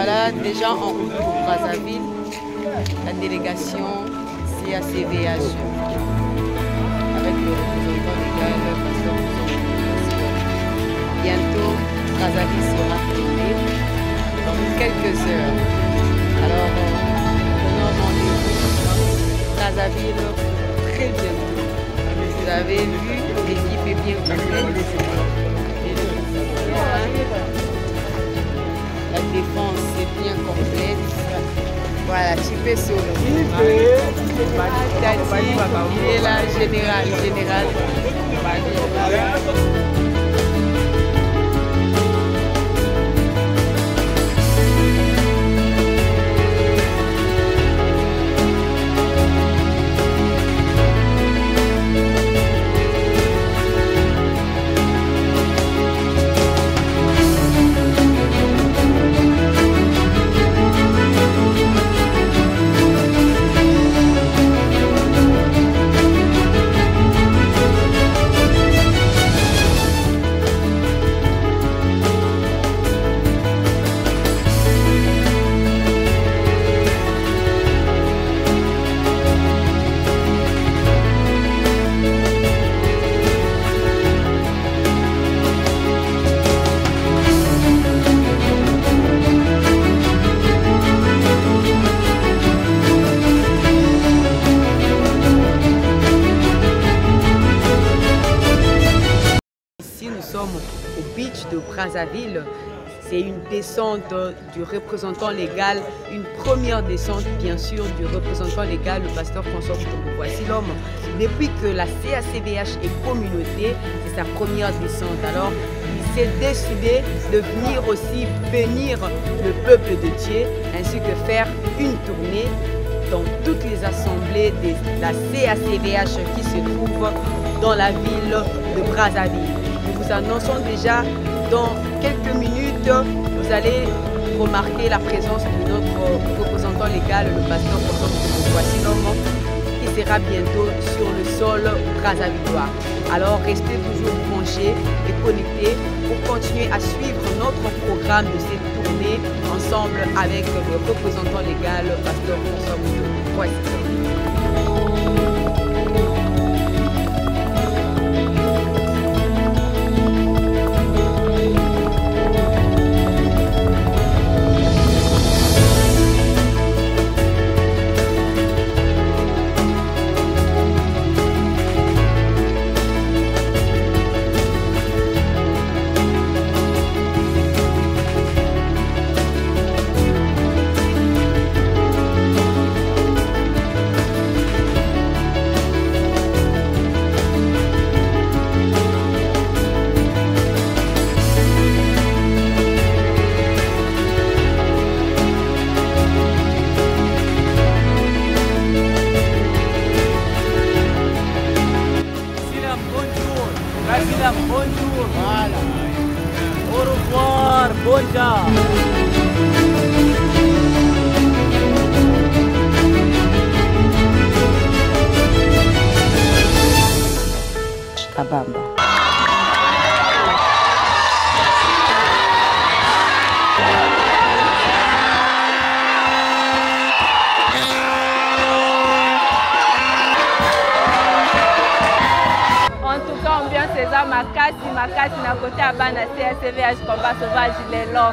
Voilà, déjà en route pour Brazzaville, la délégation CACVH avec le représentant légal, Pasteur Mouzon. Bientôt, Brazzaville sera tourné dans quelques heures. Alors, prenons rendez-vous Brazzaville très bientôt. Vous avez vu, l'équipe est bien complète. La défense est bien complète. Voilà, tu peux sauver. Tati, il est là, général. Au beach de Brazzaville, c'est une descente du représentant légal, une première descente bien sûr du représentant légal, le pasteur François Moutombo. Voici l'homme. Depuis que la CACVH est communauté, c'est sa première descente. Alors il s'est décidé de venir aussi bénir le peuple de Dieu, ainsi que faire une tournée dans toutes les assemblées de la CACVH qui se trouvent dans la ville de Brazzaville. Nous vous annonçons déjà dans quelques minutes, vous allez remarquer la présence de notre représentant légal, le pasteur François Moutombo. Voici l'homme qui sera bientôt sur le sol brazzavillois. Alors restez toujours branchés et connectés pour continuer à suivre notre programme de cette tournée ensemble avec le représentant légal, le pasteur François Moutombo. Voici. Bonjour. Voilà. Au revoir. Bonjour. Kabamba. En tout cas, ambiance eza makasi na côté ya bana CACVH combat sauvage lelo.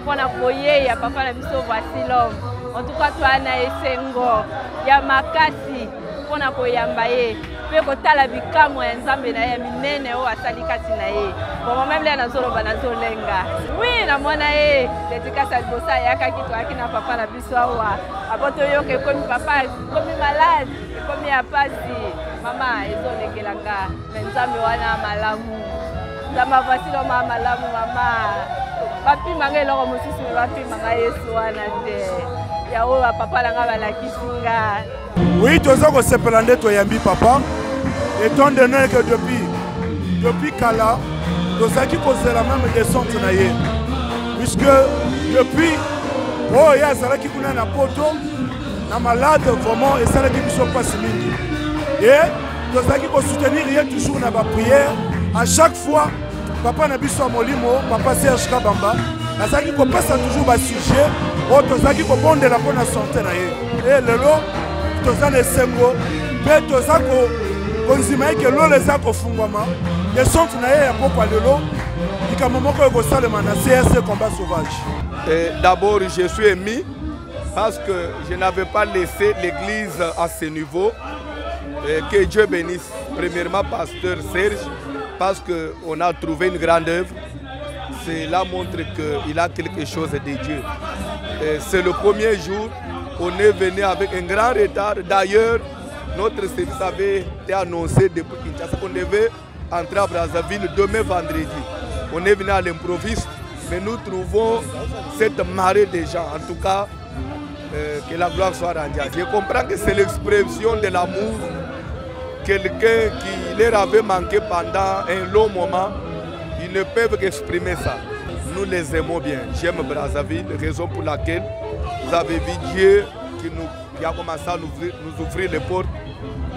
Pona koyeya papa na biso voici l'homme. En tout cas, toi na esengo ya makasi pona koyamba ye. Pe kotala bikamwa ya Nzambe na ye minene o asali kati na ye. Bon même là nazoloba nazolenga. Oui, na mona ye dédicace à bossa yaka ki toaki na papa na biso awa. Apoto yoke komi papa komi malade, komi apasi. Mama ezolekelanga Nzambe wana malamu. Nzambe voici lo mama malamu mama. Papi manga eloko mosusu papi manga Yesu wana te. Ya o papa langa balakisinga. Oui, tu as sepelé nde toyambi papa. Étant donné que depuis Kala, nous avons posé la même descente na ye. Puisque depuis, oh il y a ça qui connaît na poto, na malade vraiment et ça qui ne sont pas si mingi. Et nous avons soutenir toujours na ba prière. À chaque fois, papa na biso molimo, papa Serge Kabamba, nazalaki kopesa toujours basujet oyo tozalaki kobondela mpo na sante na ye. E lelo toza na esengo mpe toza konzima ye ke lolo eza kofungwama descente na ye ya pokwa lelo likambo moko ekosalema na CRC Combat Sauvage. D'abord, je suis ému parce que je n'avais pas laissé l'église à ce niveau. Que Dieu bénisse premièrement pasteur Serge parce qu'on a trouvé une grande œuvre. Cela montre qu'il a quelque chose de Dieu. C'est le premier jour, on est venu avec un grand retard. D'ailleurs, notre service avait été annoncé depuis Kinshasa qu'on devait entrer à Brazzaville demain vendredi. On est venu à l'improviste, mais nous trouvons cette marée de gens. En tout cas, que la gloire soit rendue. Je comprends que c'est l'expression de l'amour. Quelqu'un qui leur avait manqué pendant un long moment, ils ne peuvent qu'exprimer ça. Nous les aimons bien. J'aime Brazzaville, raison pour laquelle vous avez vu Dieu qui a commencé à nous ouvrir les portes.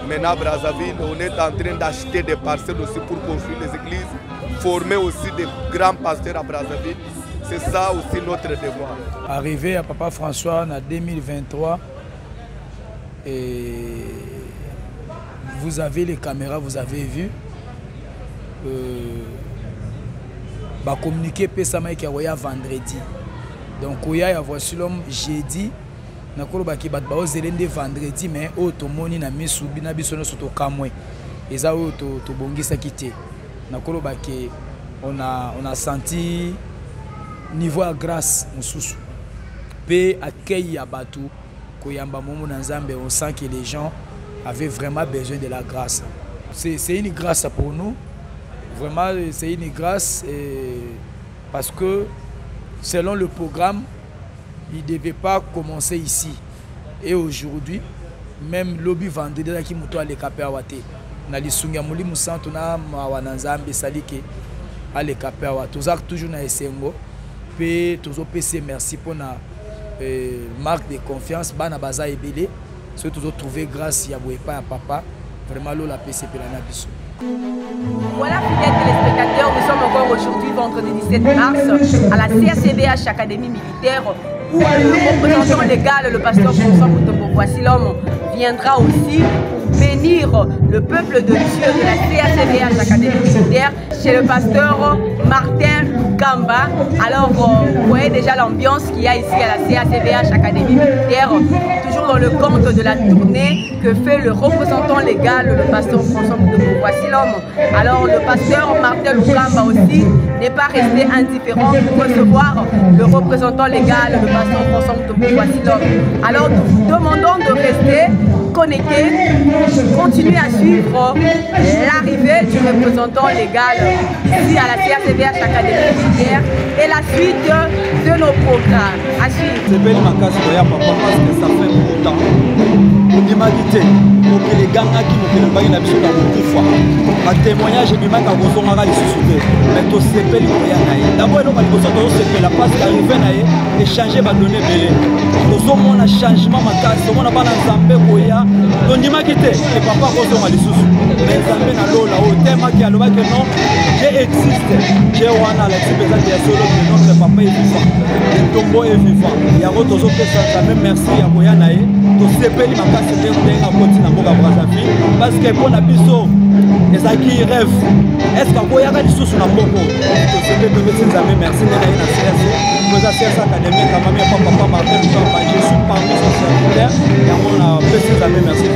Maintenant, à Brazzaville, on est en train d'acheter des parcelles aussi pour construire les églises, former aussi des grands pasteurs à Brazzaville. C'est ça aussi notre devoir. Arrivé à Papa François en 2023, et vous avez les caméras, vous avez vu. Bah communiquer pesama qui a vendredi. Donc oya ya voici l'homme jeudi. Nakolo ba ki bat ba ozelende vendredi mais otomoni na misubi na biso no soto kamwe. Eza o to bongisa kité. Nakolo ba ke on a senti niveau à grâce mususu. Pe accueil ya batu ko yamba momo na Nzambe, on sent que les gens avaient vraiment besoin de la grâce. C'est une grâce pour nous. Vraiment, c'est une grâce parce que selon le programme, il ne devait pas commencer ici. Et aujourd'hui, même lobby vendredi, qui m'a dit que na lisunga muli musanto na mawananzambe salike ale kapewa tozak toujours na esengo pe tozo pese merci pour na marque de confiance bana baza ebele so tozo trouver grâce ya boepa ya papa vraiment lo la PCP la na biso. Voilà, fidèles téléspectateurs, nous sommes encore aujourd'hui, vendredi 17 mars, à la CRCVH Académie militaire, où le représentant légal, le pasteur François Mutombo Voici l'homme, viendra aussi pour bénir le peuple de Dieu de la CRCVH Académie militaire chez le pasteur Martin Lukamba. Alors, vous voyez déjà l'ambiance qu'il y a ici à la CRCVH Académie militaire, toujours dans le compte de la tournée que fait le représentant légal, le pasteur François Mutombo Voici l'homme. Alors, le pasteur Martin Lukamba aussi n'est pas resté indifférent pour recevoir le représentant légal, le pasteur François Mutombo Voici l'homme. Alors, nous vous demandons de rester connectés, continuer à suivre l'arrivée du représentant légal ici à la CRCVH Académie militaire et la suite de nos programmes. À suivre. C'est belle ma casse de papa parce que ça fait beaucoup de temps. L'humanité, les gars qui nous ont fait la beaucoup fois. Ma témoignage est du mal à vos hommes à l'issue. Mais tout c'est belle d'abord, nous allons se la passe d'arriver et changer va donner belé. Nous avons un changement ma casse, on a pas l'ensemble koya. Donc l'humanité, et papa vos hommes à l'issue. Mais l'ensemble na l'eau là-haut, thème qui a le bac non, Dieu existe. Dieu wana la tibeza qui est solo, notre papa est vivant. Le tombeau est vivant. Il y a d'autres choses ça même merci à koya nae. Tout c'est belle ma casse de à côté na Mboka Brazzaville parce que pour la biso les acquis rêvent. Est-ce qu'on voit les sous sur la Mboka? Tout c'est belle de amis merci de la CRC. Nous avons fait ça académie quand même papa Martin Lukamba. Je suis parmi ses serviteurs et on a fait ses amis merci.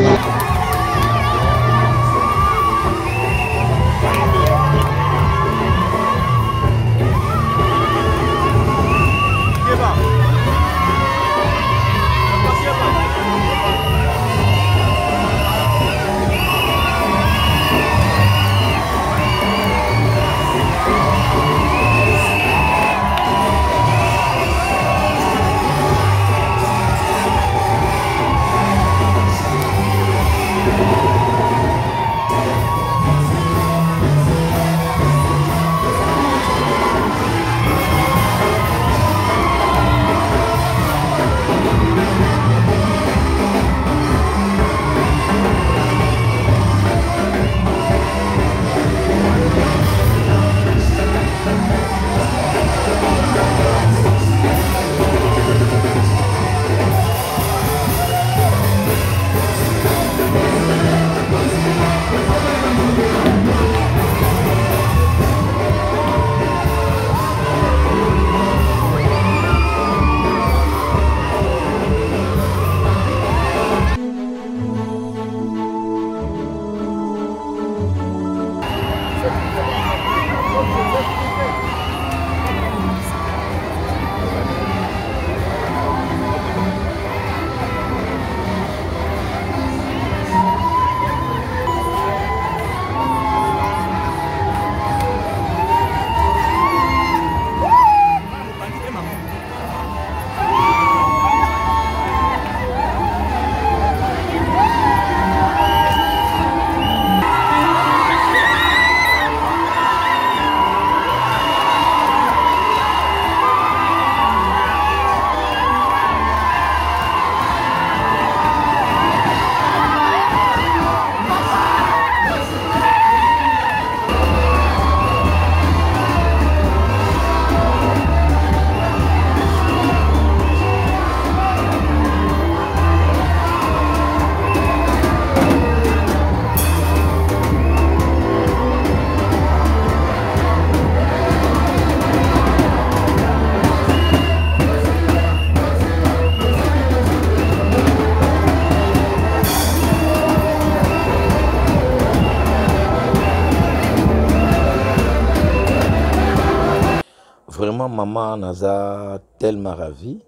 Vraiment, maman nous a tellement ravis,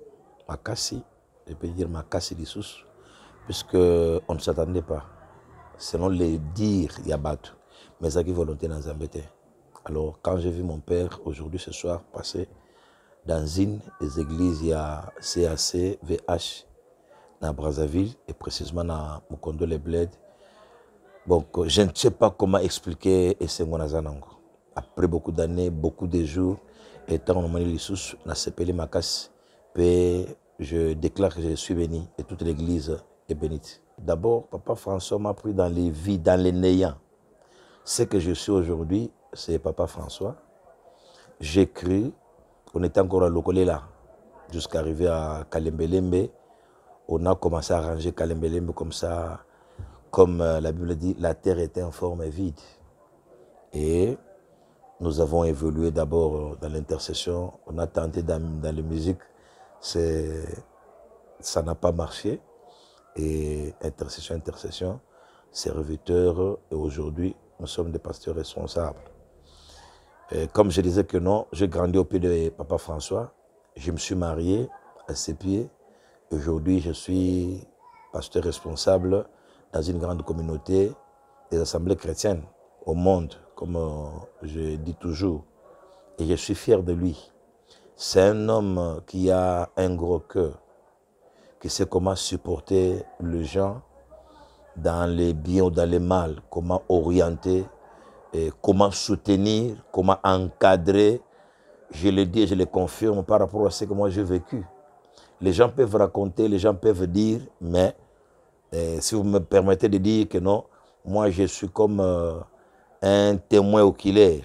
Makassi, je peux dire Makassi Lissous, puisqu'on ne s'attendait pas. Selon les dires, il y a battu, mais ça qui volonté dans embêté. Alors, quand j'ai vu mon père aujourd'hui, ce soir, passer dans une des églises, il y a CAC, VH, dans Brazzaville, et précisément dans Mukondo les Bled. Donc, je ne sais pas comment expliquer et c'est mon azanango. Après beaucoup d'années, beaucoup de jours, étant en Mani Lissous, on a séparé ma casse, et je déclare que je suis béni et toute l'église est bénite. D'abord, Papa François m'a pris dans les vies, dans les néants. Ce que je suis aujourd'hui, c'est Papa François. J'ai cru, on était encore à Lokolela, jusqu'à arriver à Kalembelembe. On a commencé à ranger Kalembelembe comme ça, comme la Bible dit, la terre était en forme vide. Et nous avons évolué d'abord dans l'intercession. On a tenté dans la musique, ça n'a pas marché. Et intercession, serviteurs, et aujourd'hui, nous sommes des pasteurs responsables. Et comme je disais que non, j'ai grandi au pied de Papa François. Je me suis marié à ses pieds. Aujourd'hui, je suis pasteur responsable dans une grande communauté des assemblées chrétiennes au monde, comme je dis toujours. Et je suis fier de lui. C'est un homme qui a un gros cœur, qui sait comment supporter les gens dans les biens ou dans les mal, comment orienter, et comment soutenir, comment encadrer. Je le dis et je le confirme par rapport à ce que moi j'ai vécu. Les gens peuvent raconter, les gens peuvent dire, mais si vous me permettez de dire que non, moi je suis comme un témoin oculaire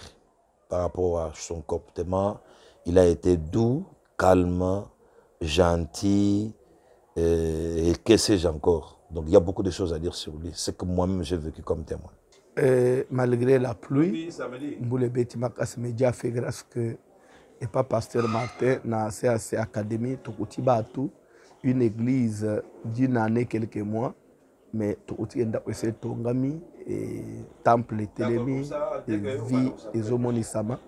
par rapport à son comportement. Il a été doux, calme, gentil, et que sais-je encore. Donc il y a beaucoup de choses à dire sur lui, ce que moi-même j'ai vécu comme témoin. Malgré la pluie, Mboule Beti Makassi Média fait grâce que et pas pasteur Martin na CAC Académie Tokouti Batu, une église d'une année quelques mois, mais Tokouti enda ese tongami et temple Télémi et vie et Zomoni Sama.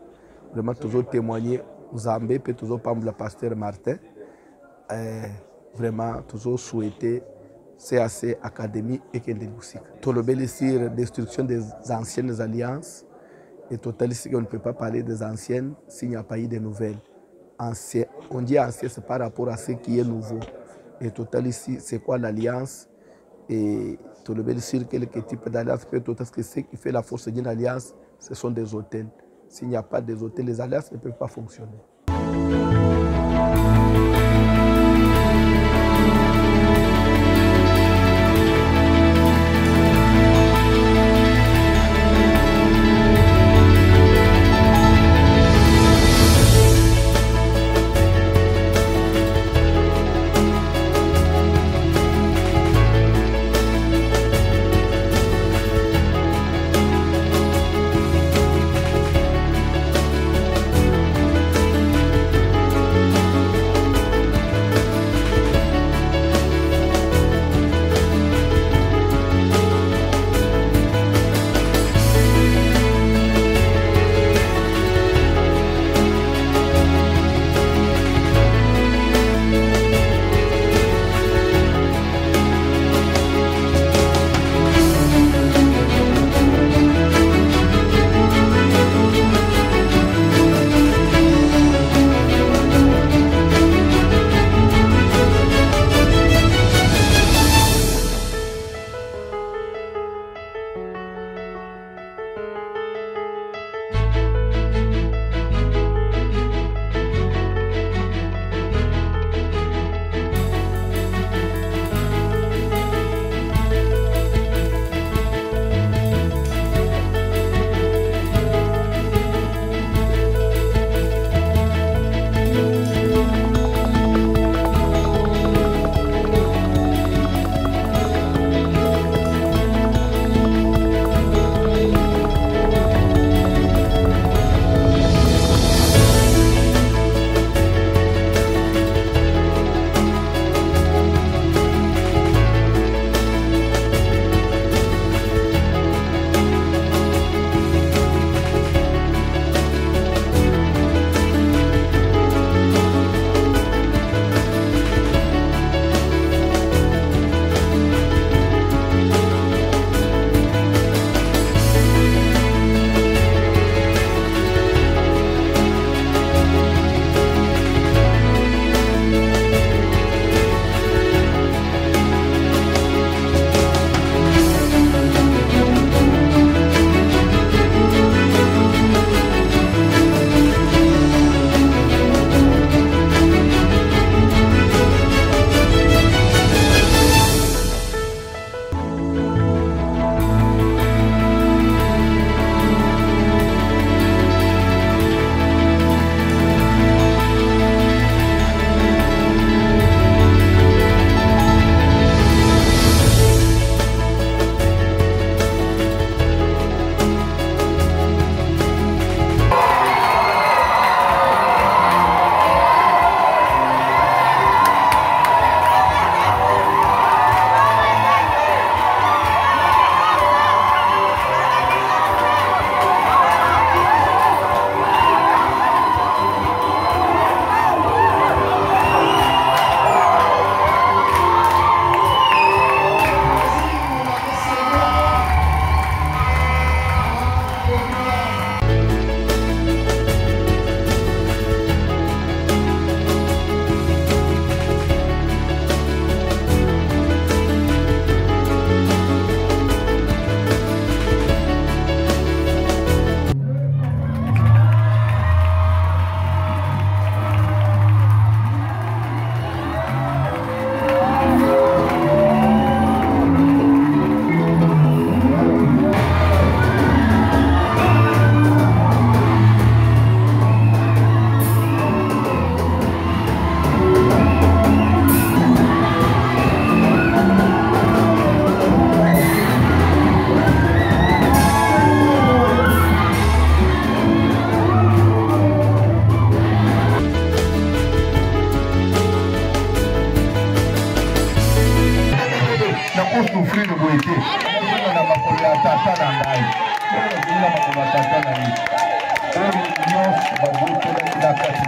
Vraiment toujours témoigner Zambé peut toujours parler le pasteur Martin. Vraiment toujours souhaiter CAC Académie et Kende Lusik. Tout le bel destruction des anciennes alliances. Et total ici, on ne peut pas parler des anciennes s'il n'y a pas eu de nouvelles. Ancien, on dit ancien, c'est par rapport à ce qui est nouveau. Et total ici, c'est quoi l'alliance? Et tout le bel sur quel type d'alliance peut tout, parce que ce qui fait la force d'une alliance, ce sont des hôtels. S'il n'y a pas des hôtels, les alliances ne peuvent pas fonctionner.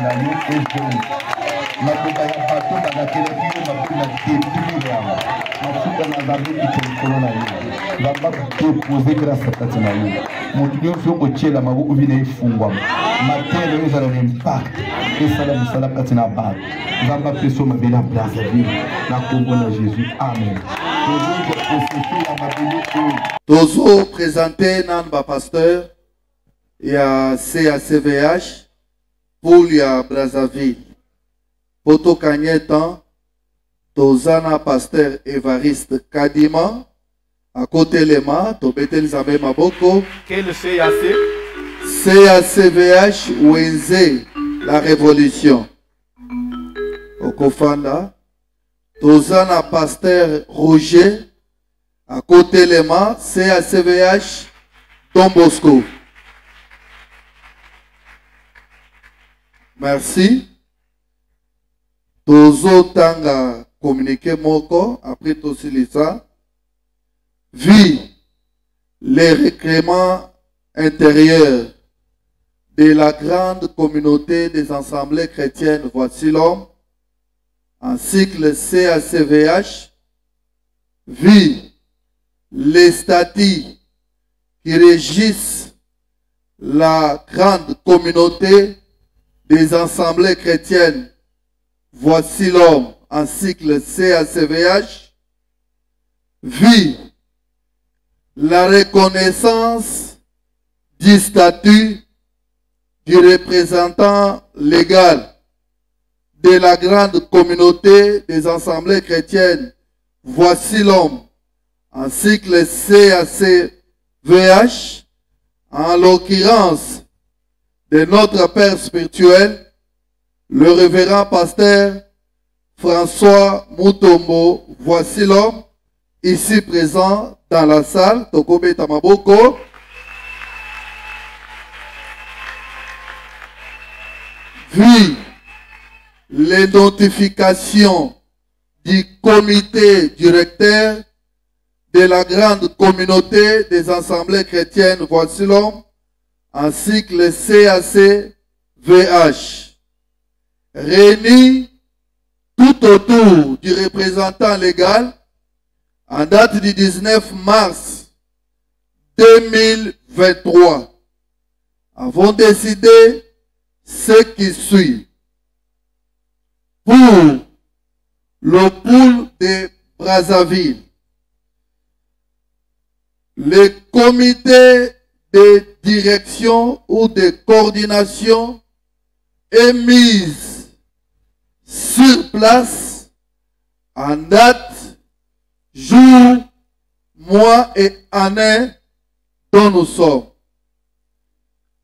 na yo ezongi makoba ya bato banakelaki yo mapona depile yango mafuta na nzambe likolo na yo nzambe depose grâce kati na yo moto nyonso okotiela maboko vi na efungwama matele oyo ezala na impact esala mosala kati na bato nzambe apeso mabele ya Brazzaville na kombo na Jésus amen. Tozo présenté Namba Pasteur et à CACVH pour ya Brazzaville. Poto Kagnetan, Tozana Pasteur Évariste Kadima, à côté Lema, Tobetel Zame Maboko. Quel CAC? CACVH Wenzé, la Révolution. Okofanda. Tozana Pasteur Roger, à côté Lema, CACVH Don Bosco. Merci. Tozo Tanga communiqué moko, après Tosilisa. Vu les requérements intérieurs de la grande communauté des assemblées chrétiennes, voici l'homme. En cycle CACVH, vu les statuts qui régissent la grande communauté des assemblées chrétiennes, voici l'homme en cycle CACVH, vu la reconnaissance du statut du représentant légal de la grande communauté des assemblées chrétiennes, voici l'homme en cycle CACVH, en l'occurrence de notre Père spirituel, le révérend pasteur François Mutombo, voici l'homme ici présent dans la salle, Tokobe Tamaboko. Vu les notifications du comité directeur de la grande communauté des assemblées chrétiennes, voici l'homme, en cycle CACVH, réunis tout autour du représentant légal, en date du 19 mars 2023, avons décidé ce qui suit. Pour le pool de Brazzaville, le comité de direction ou de coordination est mis sur place en date, jour, mois et année dont nous sommes.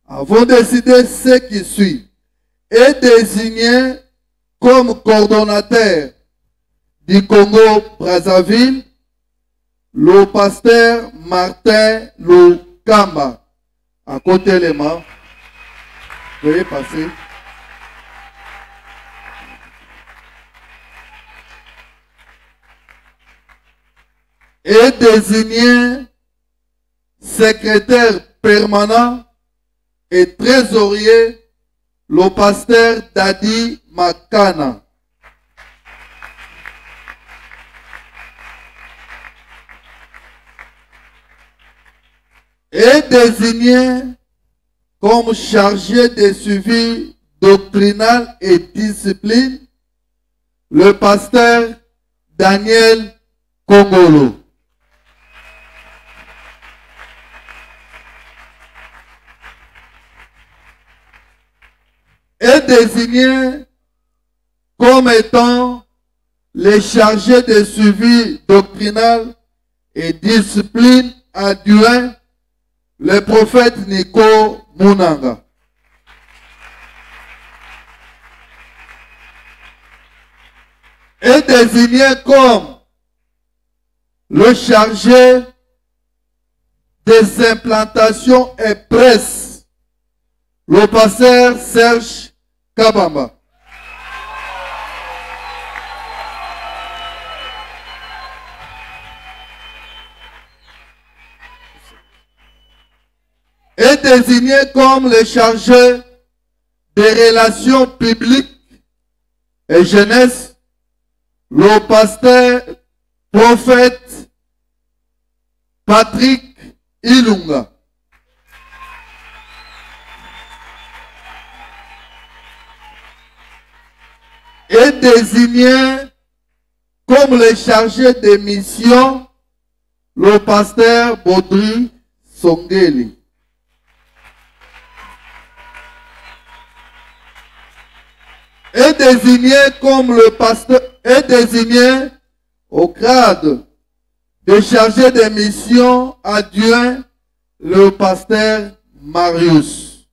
Avons décidé ce qui suit et désigné comme coordonnateur du Congo-Brazzaville le pasteur Martin Lukamba. À côté les mains. Veuillez passer. Et désigné secrétaire permanent et trésorier le pasteur Dadi Makana. Et désigné comme chargé de suivi doctrinal et discipline le pasteur Daniel Kongolo. Et désigné comme étant les chargés de suivi doctrinal et discipline adjoint le prophète Nico Munanga. Et désigné comme le chargé des implantations et presse le pasteur Serge Kabamba. Et désigné comme le chargé des relations publiques et jeunesse, le pasteur prophète Patrick Ilunga. Est désigné comme le chargé de mission le pasteur Baudry Songeli. Est désigné comme le pasteur, est désigné au grade de chargé de mission adjoint le pasteur Marius.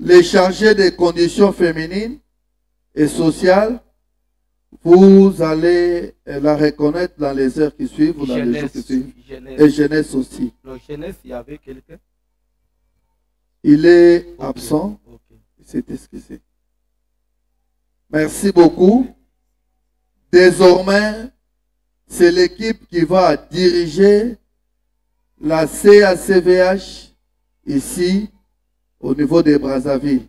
Les chargés des conditions féminines et sociales, vous allez la reconnaître dans les heures qui suivent ou dans les jours qui suivent. Et jeunesse aussi. La jeunesse, il y avait quelqu'un? Il est absent. Il s'est excusé. Merci beaucoup. Désormais, c'est l'équipe qui va diriger la CACVH ici au niveau de Brazzaville.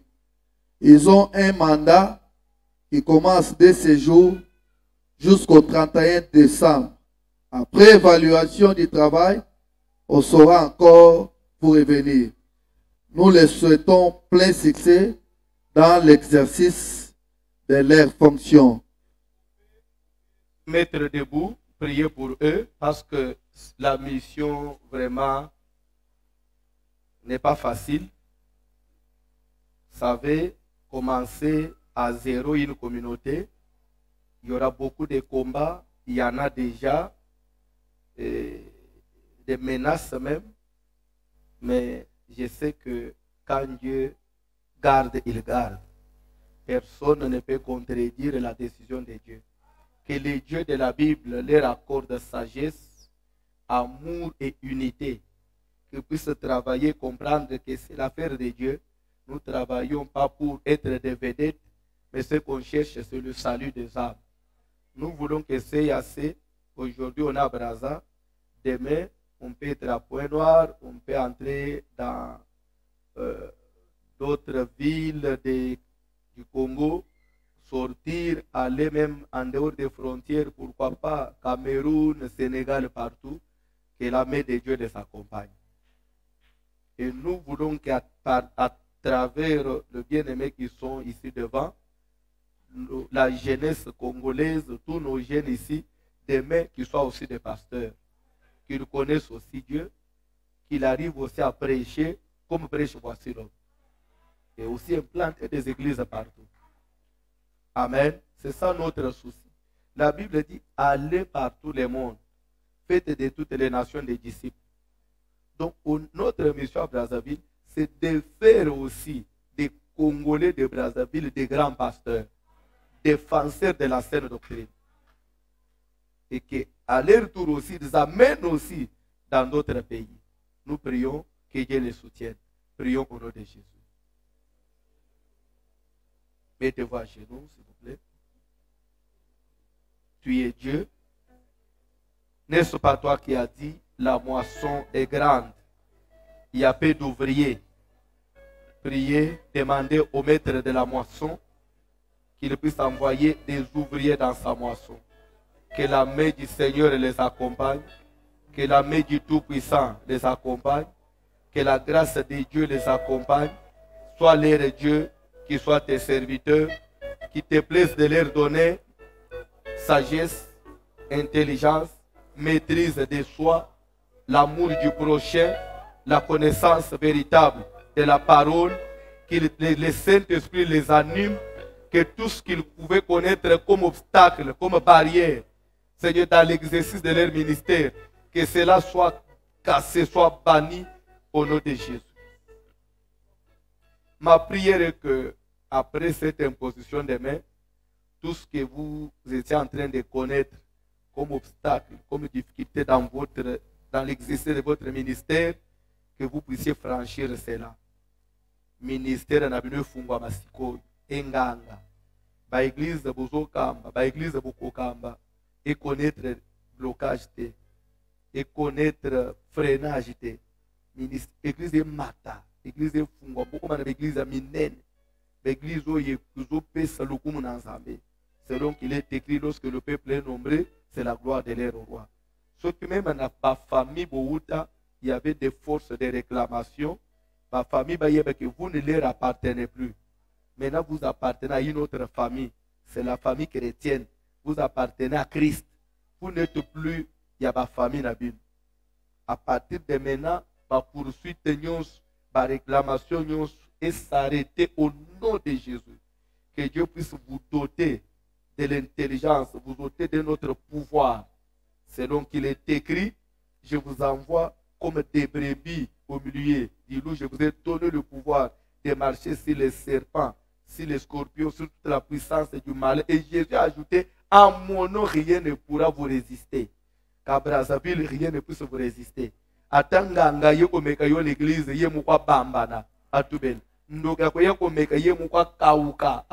Ils ont un mandat qui commence dès ce jour jusqu'au 31 décembre. Après évaluation du travail, on saura encore pour revenir. Nous les souhaitons plein succès dans l'exercice de leurs fonctions. Mettre debout, prier pour eux, parce que la mission vraiment n'est pas facile. Vous savez, commencer à zéro une communauté, il y aura beaucoup de combats, il y en a déjà, des menaces même, mais je sais que quand Dieu garde, il garde. Personne ne peut contredire la décision de Dieu. Que les dieux de la Bible leur accorde sagesse, amour et unité. Qu'ils puissent travailler, comprendre que c'est l'affaire de Dieu. Nous ne travaillons pas pour être des vedettes, mais ce qu'on cherche, c'est le salut des âmes. Nous voulons que CAC, aujourd'hui on a Brazza, demain on peut être à Pointe-Noire, on peut entrer dans d'autres villes du Congo, sortir, aller même en dehors des frontières, pourquoi pas Cameroun, Sénégal, partout, que la main de Dieu les accompagne. Et nous voulons qu'à travers le bien-aimé qui sont ici devant, la jeunesse congolaise, tous nos jeunes ici, demain qu'ils soient aussi des pasteurs, qu'ils connaissent aussi Dieu, qu'ils arrivent aussi à prêcher comme prêche Voici l'homme. Et aussi implanter des églises partout. Amen. C'est ça notre souci. La Bible dit, allez par tous les mondes, faites de toutes les nations des disciples. Donc notre mission à Brazzaville, c'est de faire aussi des Congolais de Brazzaville des grands pasteurs, défenseurs de la saine doctrine. Et qu'à leur tour aussi, ils amènent aussi dans d'autres pays. Nous prions que Dieu les soutienne. Prions au nom de Jésus. Mettez-vous à genoux, s'il vous plaît. Tu es Dieu. N'est-ce pas toi qui as dit, la moisson est grande. Il y a peu d'ouvriers. Priez, demandez au maître de la moisson qu'il puisse envoyer des ouvriers dans sa moisson. Que la main du Seigneur les accompagne. Que la main du Tout-Puissant les accompagne. Que la grâce de Dieu les accompagne. Sois leur Dieu, qui soient tes serviteurs, qui te plaise de leur donner sagesse, intelligence, maîtrise de soi, l'amour du prochain, la connaissance véritable de la parole, que le Saint-Esprit les anime, que tout ce qu'ils pouvaient connaître comme obstacle, comme barrière, Seigneur, dans l'exercice de leur ministère, que cela soit cassé, soit banni au nom de Jésus. Ma prière est que, après cette imposition des mains, tout ce que vous étiez en train de connaître comme obstacle, comme difficulté dans l'exercice de votre ministère, que vous puissiez franchir cela. Ministère na bino fungwa masiko enganga. Ba église bozokamba, ba église bokokamba et connaître blocage te. et connaître freinage de l'église de Mata, l'église de Fungwa, beaucoup de l'église de Minen, l'église où il y a selon qu'il est écrit, lorsque le peuple est nombreux, c'est la gloire de l'air au roi. Ce qui même dans la famille Bououta, il y avait des forces de réclamation. Ma famille, que vous ne leur appartenez plus. Maintenant, vous appartenez à une autre famille. C'est la famille chrétienne. Vous appartenez à Christ. Vous n'êtes plus, il y a ma famille. À partir de maintenant, ma poursuite, ma réclamation est s'arrêter au nom de Jésus. Que Dieu puisse vous doter de l'intelligence, vous doter de notre pouvoir. Selon qu'il est écrit, je vous envoie comme des brebis au milieu du loup. Je vous ai donné le pouvoir de marcher sur les serpents, sur les scorpions, sur toute la puissance du mal. Et Jésus a ajouté, à mon nom, rien ne pourra vous résister. Qu'à Brazzaville, rien ne puisse vous résister. Atanga ye komeka yo l'église ye mukwa bambana atubel. Ndoka ko ye komeka ye mukwa kauka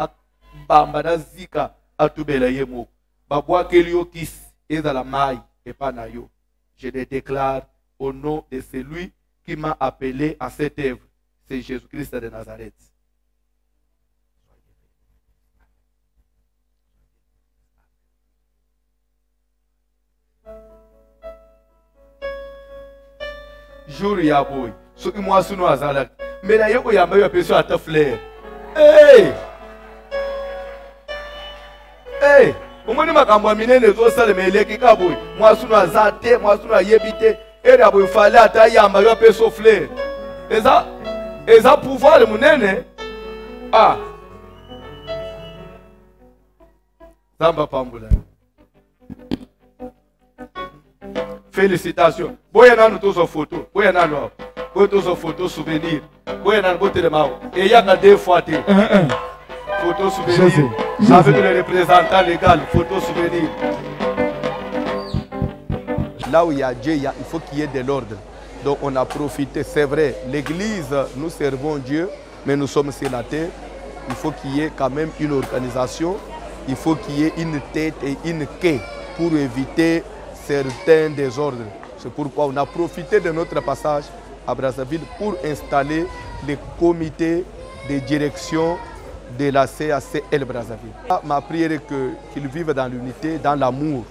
bambana zika atubela ye mukwa. Babwa kelio kis ezala mai epana yo. Je le déclare au nom de celui qui m'a appelé à cette œuvre. C'est Jésus-Christ de Nazareth. Jour ya boy, ce qui moi sous nous azalak. Mais là yoko ya mayo peso ata fleur. Hey! Hey! Omoni makambo minene zo sale meleki ka boy. Moi sous nous azate, moi sous nous yebite. Et là boy fallait ata ya mayo peso fleur. Eza pouvoir le munene. Ah. Zamba pambula. Félicitations. Boyana nous tous en photo. Boyana nous. Boyana tous en photo souvenir. Boyana nous botte de maou. Et il y a deux fois. Photo souvenir. Avec le représentant légal. Photo souvenir. Là où il y a Dieu, il faut qu'il y ait de l'ordre. Donc on a profité. C'est vrai. L'église, nous servons Dieu, mais nous sommes sur la terre. Il faut qu'il y ait quand même une organisation. Il faut qu'il y ait une tête et une quai pour éviter certains désordres. C'est pourquoi on a profité de notre passage à Brazzaville pour installer les comités de direction de la CACL Brazzaville. Ma prière est qu'ils vivent dans l'unité, dans l'amour.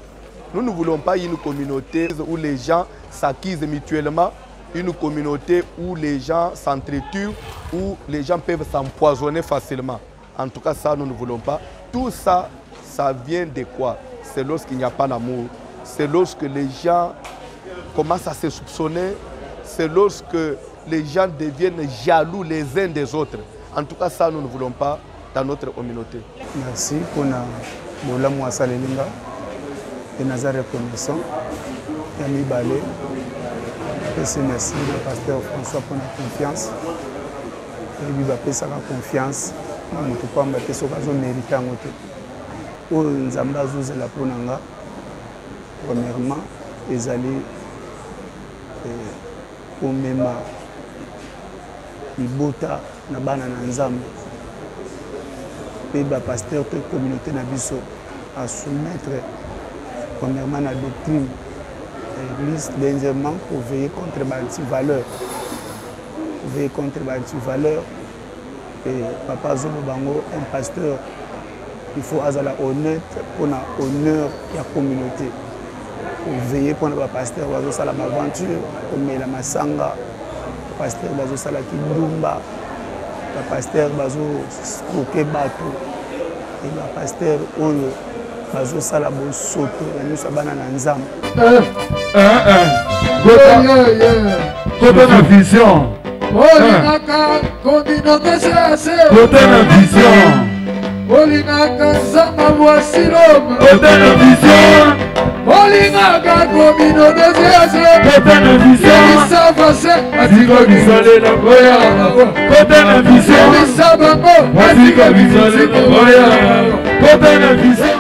Nous ne voulons pas une communauté où les gens s'acquisent mutuellement, une communauté où les gens s'entretuent, où les gens peuvent s'empoisonner facilement. En tout cas, ça, nous ne voulons pas. Tout ça, ça vient de quoi? C'est lorsqu'il n'y a pas d'amour. C'est lorsque les gens commencent à se soupçonner. C'est lorsque les gens deviennent jaloux les uns des autres. En tout cas, ça, nous ne voulons pas dans notre communauté. Merci pour la moissa Lelinga et Nazar reconnaissant. Yami Balé. Merci le pasteur François pour la confiance. Et lui, il sa confiance. Nous ne pouvons pas mettre ce qu'on mérite en côté. Pour nous amener la pronanga. Premièrement, ils allaient au même Ibota, Nabana Nzambe, et le pasteur de la communauté Nabiso à soumettre premièrement la doctrine de l'Église, deuxièmement pour veiller contre les anti-valeurs. Pour veiller contre les anti-valeurs, et Papa Zolo Bango, un pasteur, il faut être honnête pour l'honneur de la communauté. Pour veiller pour le pasteur, il faut faire l'aventure, comme la Massanga, le pasteur, il faut faire la Kindumba, le pasteur, il faut faire bateau, et le pasteur, il faut faire la Soto, il faut faire la Nzam. Côté de vision. Côté de vision. Olingaka nzamba voici l'homme. Côté de vision. Olingaka communauté de Côté de vision. Isa vase Aziko bisale la boya. Côté de vision. Isa bango Aziko bisale la boya. Côté de vision.